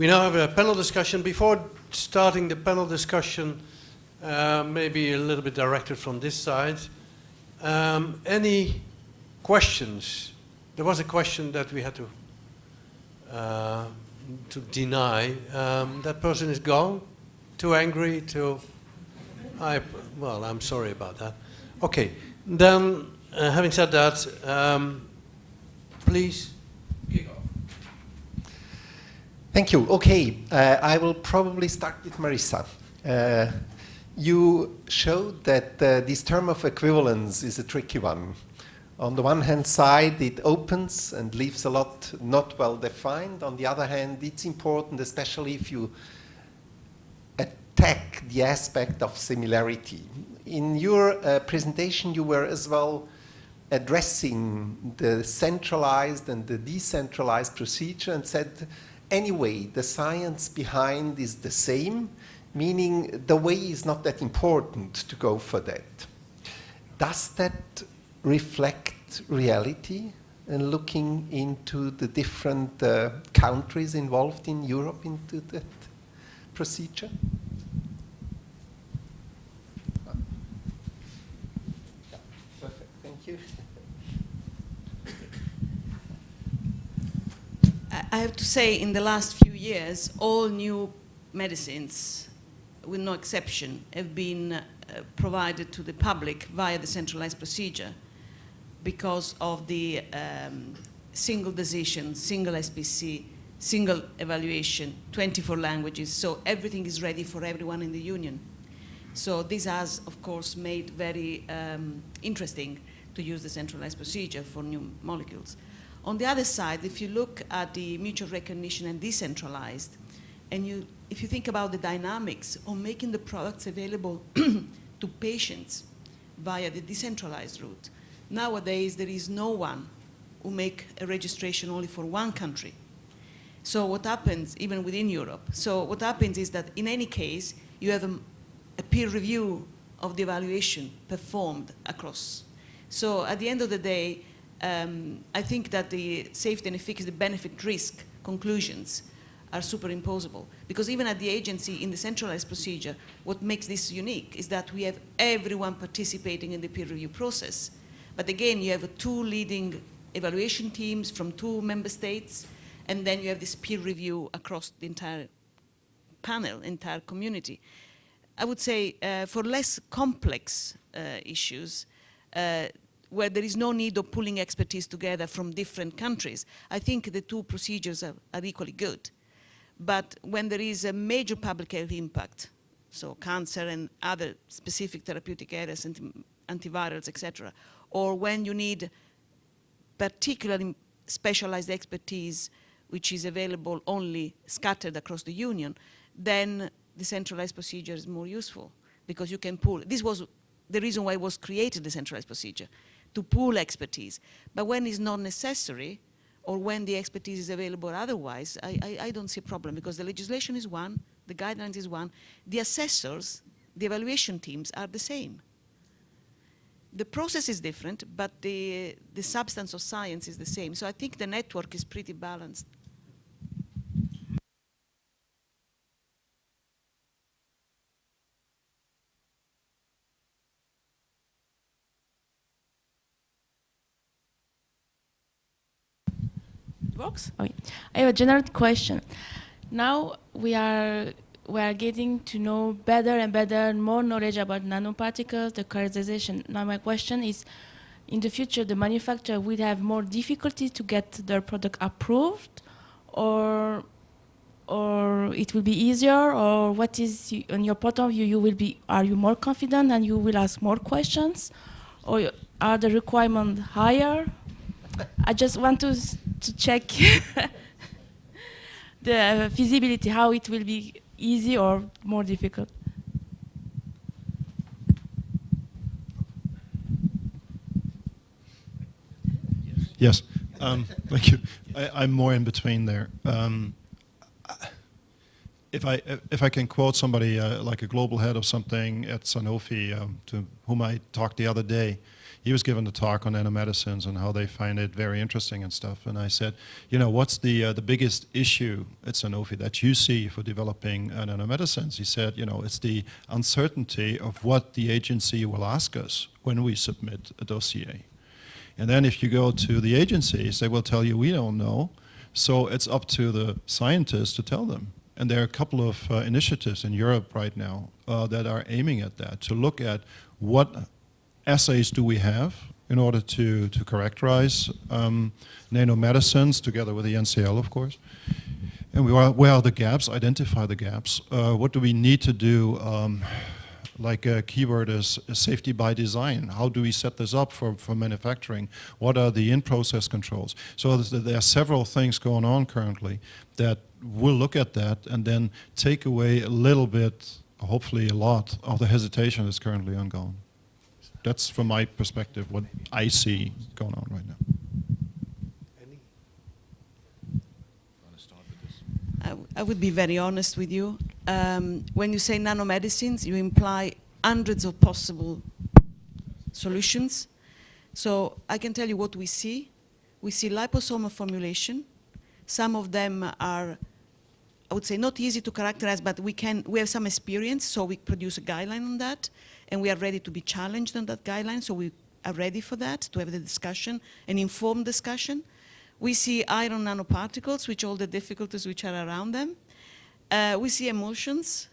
We now have a panel discussion. Before starting the panel discussion, maybe a little bit directed from this side. Any questions? There was a question that we had to deny. That person is gone. Too angry. Well, I'm sorry about that. Okay. Then, having said that, please. Thank you. Okay, I will probably start with Marissa. You showed that this term of equivalence is a tricky one. On the one hand side, it opens and leaves a lot not well defined. On the other hand, it's important, especially if you attack the aspect of similarity. In your presentation, you were as well addressing the centralized and the decentralized procedure and said, anyway, the science behind is the same, meaning the way is not that important to go for that. Does that reflect reality and looking into the different countries involved in Europe into that procedure? Yeah, perfect, thank you. I have to say, in the last few years, all new medicines, with no exception, have been provided to the public via the centralized procedure because of the single decision, single SPC, single evaluation, 24 languages, so everything is ready for everyone in the Union. So this has, of course, made very interesting to use the centralized procedure for new molecules. On the other side, if you look at the mutual recognition and decentralized, and if you think about the dynamics of making the products available to patients via the decentralized route, nowadays there is no one who make a registration only for one country. So what happens, even within Europe, so what happens is that in any case, you have a peer review of the evaluation performed across. So at the end of the day, I think that the safety and efficacy, the benefit risk conclusions are superimposable. Because even at the agency in the centralized procedure, what makes this unique is that we have everyone participating in the peer review process. But again, you have two leading evaluation teams from 2 member states, and then you have this peer review across the entire panel, entire community. I would say for less complex issues, where there is no need of pulling expertise together from different countries, I think the 2 procedures are equally good. But when there is a major public health impact, so cancer and other specific therapeutic areas, antivirals, etc., or when you need particularly specialized expertise which is available only scattered across the Union, then the centralized procedure is more useful because you can pool. This was the reason why it was created, the centralized procedure, to pool expertise. But when it's not necessary, or when the expertise is available otherwise, I don't see a problem because the legislation is one, the guidelines is one, the assessors, the evaluation teams are the same. The process is different, but the substance of science is the same. So I think the network is pretty balanced. Works? Okay. I have a general question. Now we are getting to know better and better, more knowledge about nanoparticles, the characterization. Now my question is, in the future, the manufacturer will have more difficulty to get their product approved, or it will be easier, or what is, on your point of view, are you more confident and you will ask more questions, or are the requirements higher? I just want to check the feasibility, how it will be easy or more difficult. Yes, thank you. I'm more in between there. If I can quote somebody like a global head of something at Sanofi, to whom I talked the other day, he was given a talk on nanomedicines and how they find it very interesting and stuff. And I said, you know, what's the biggest issue at Sanofi that you see for developing nanomedicines? He said, you know, it's the uncertainty of what the agency will ask us when we submit a dossier. And then if you go to the agencies, they will tell you, we don't know. So it's up to the scientists to tell them. And there are a couple of initiatives in Europe right now that are aiming at that, to look at what assays do we have in order to characterize nanomedicines together with the NCL, of course. And where are the gaps, identify the gaps. What do we need to do? Like a keyword is safety by design. How do we set this up for manufacturing? What are the in-process controls? So there are several things going on currently that we'll look at that and then take away a little bit, hopefully a lot, of the hesitation that's currently ongoing. That's from my perspective what I see going on right now. I would be very honest with you. When you say nanomedicines, you imply hundreds of possible solutions. So I can tell you what we see. We see liposomal formulation. Some of them are, I would say, not easy to characterize, but we have some experience, so we produce a guideline on that, and we are ready to be challenged on that guideline, so we are ready for that, to have the discussion, an informed discussion. We see iron nanoparticles, which all the difficulties which are around them. We see emulsions,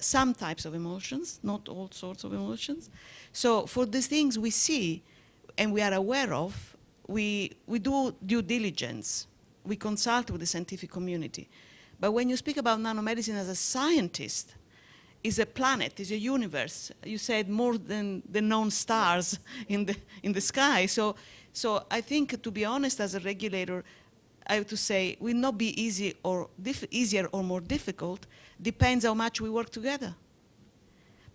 some types of emulsions, not all sorts of emulsions. So for these things we see and we are aware of, we do due diligence. We consult with the scientific community. But when you speak about nanomedicine as a scientist, is a planet, is a universe. You said more than the known stars in the sky. So I think, to be honest, as a regulator, I have to say, will not be easy or easier or more difficult, depends how much we work together.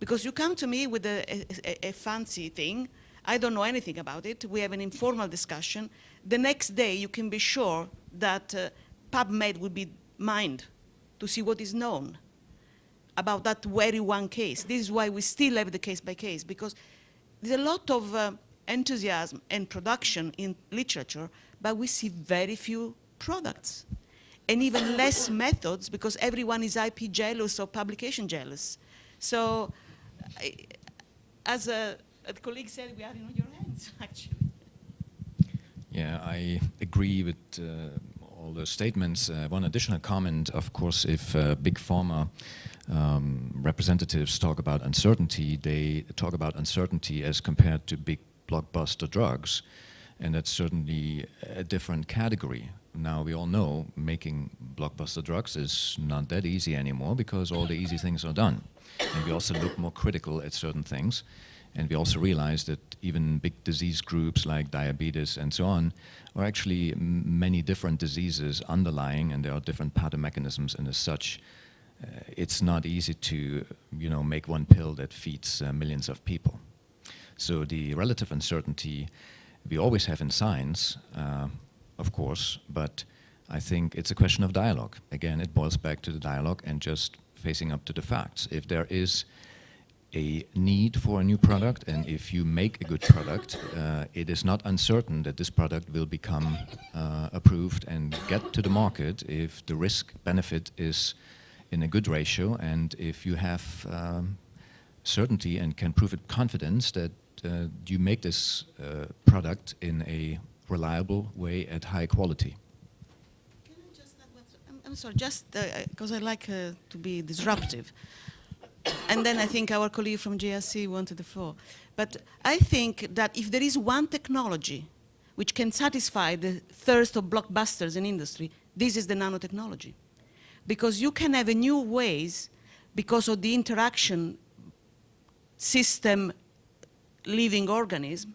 Because you come to me with a fancy thing, I don't know anything about it, we have an informal discussion, the next day you can be sure that PubMed will be mined to see what is known about that very one case. This is why we still have the case by case, because there's a lot of enthusiasm and production in literature, but we see very few products and even less methods, because everyone is IP jealous or publication jealous. So as a colleague said, we are in your hands, actually. Yeah, I agree with all the statements. One additional comment, of course, if big pharma representatives talk about uncertainty, they talk about uncertainty as compared to big blockbuster drugs, and that's certainly a different category. Now we all know making blockbuster drugs is not that easy anymore, because all the easy things are done. And we also look more critical at certain things, and we also realize that even big disease groups like diabetes and so on are actually many different diseases underlying, and there are different pathomechanisms, and as such it's not easy to make one pill that feeds millions of people. So the relative uncertainty we always have in science, of course, but I think it's a question of dialogue. Again, it boils back to the dialogue and just facing up to the facts. If there is a need for a new product, and if you make a good product, it is not uncertain that this product will become approved and get to the market if the risk-benefit is in a good ratio, and if you have certainty and can prove with confidence that you make this product in a reliable way at high quality. Can I just add I'm sorry, just because I like to be disruptive. And then I think our colleague from JRC wanted the floor. But I think that if there is one technology which can satisfy the thirst of blockbusters in industry, this is the nanotechnology. Because you can have a new ways, because of the interaction system living organism,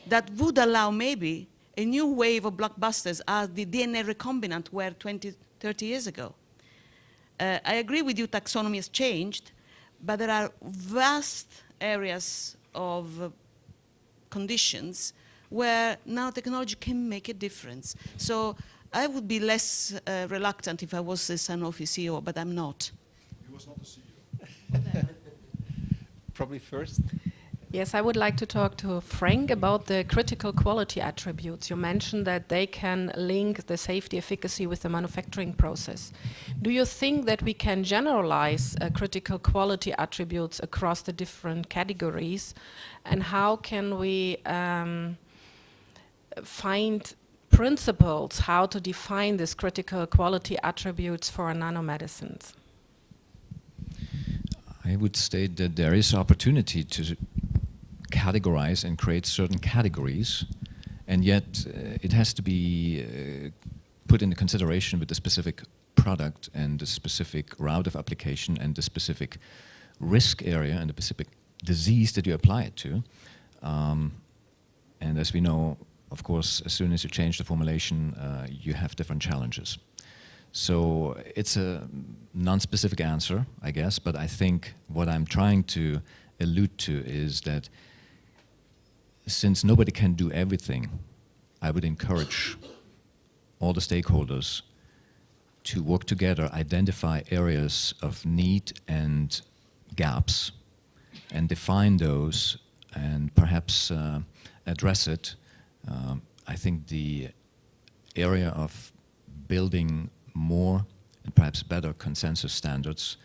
that would allow maybe a new wave of blockbusters as the DNA recombinant were 20, 30 years ago. I agree with you, taxonomy has changed, but there are vast areas of conditions where nanotechnology can make a difference. So I would be less reluctant if I was the Sanofi CEO, but I'm not. He was not the CEO. Probably first. Yes, I would like to talk to Frank about the critical quality attributes. You mentioned that they can link the safety efficacy with the manufacturing process. Do you think that we can generalize critical quality attributes across the different categories? And how can we find principles how to define these critical quality attributes for nanomedicines? I would state that there is opportunity to categorize and create certain categories, and yet it has to be put into consideration with the specific product and the specific route of application and the specific risk area and the specific disease that you apply it to. And as we know, of course, as soon as you change the formulation, you have different challenges. So it's a non-specific answer, I guess, but I think what I'm trying to allude to is that since nobody can do everything, I would encourage all the stakeholders to work together, identify areas of need and gaps, and define those, and perhaps address it. I think the area of building more and perhaps better consensus standards,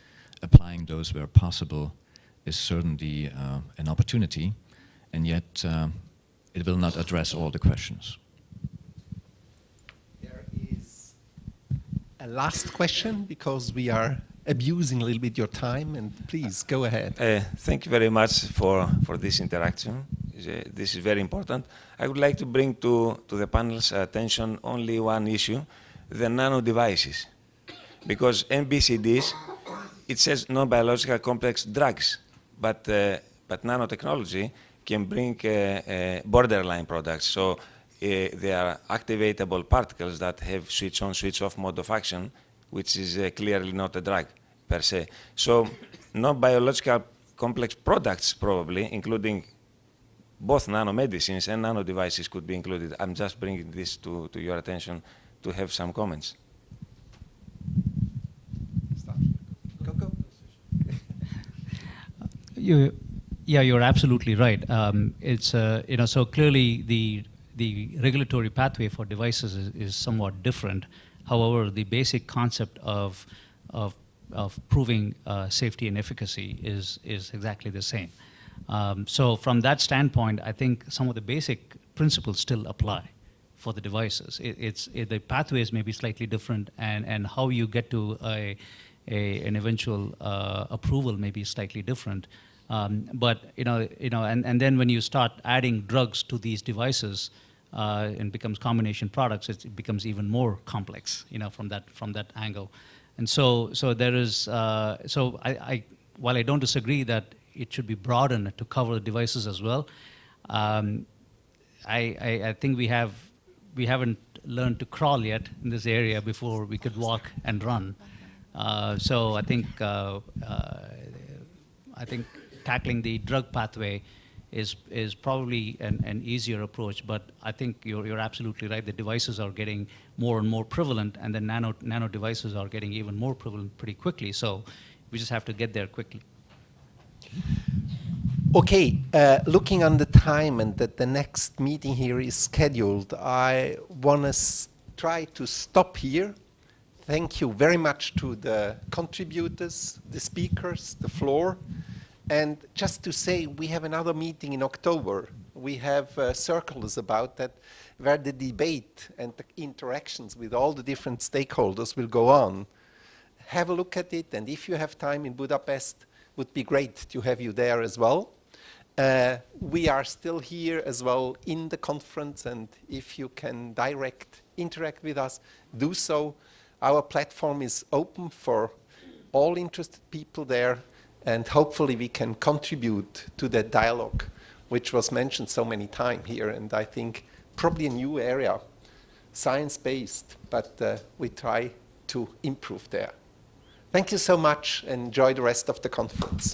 applying those where possible, is certainly an opportunity, and yet it will not address all the questions. There is a last question, because we are abusing a little bit your time, and please go ahead. Thank you very much for this interaction. This is very important. I would like to bring to the panel's attention only one issue, the nano devices. Because NBCDs, it says non-biological complex drugs, but nanotechnology can bring borderline products. So they are activatable particles that have switch-on, switch-off mode of action, which is clearly not a drug per se. So non-biological complex products probably, including both nanomedicines and nanodevices, could be included. I'm just bringing this to your attention to have some comments. You're absolutely right. It's so clearly the regulatory pathway for devices is somewhat different. However, the basic concept of proving safety and efficacy is exactly the same. So from that standpoint, I think some of the basic principles still apply for the devices. The pathways may be slightly different, and how you get to an eventual approval may be slightly different. But and then when you start adding drugs to these devices, and becomes combination products, it becomes even more complex, from that angle. And so there is I while I don't disagree that it should be broadened to cover the devices as well, I think we haven't learned to crawl yet in this area before we could walk and run. So I think tackling the drug pathway is probably an easier approach, but I think you're absolutely right. The devices are getting more and more prevalent, and the nano devices are getting even more prevalent pretty quickly. So we just have to get there quickly. Okay, looking on the time and that the next meeting here is scheduled, I want to try to stop here. Thank you very much to the contributors, the speakers, the floor. And just to say, we have another meeting in October. We have circulars about that, where the debate and the interactions with all the different stakeholders will go on. Have a look at it, and if you have time in Budapest, would be great to have you there as well. We are still here as well in the conference, and if you can interact with us, do so. Our platform is open for all interested people there, and hopefully we can contribute to that dialogue, which was mentioned so many times here, and I think probably a new area, science-based, but we try to improve there. Thank you so much, and enjoy the rest of the conference.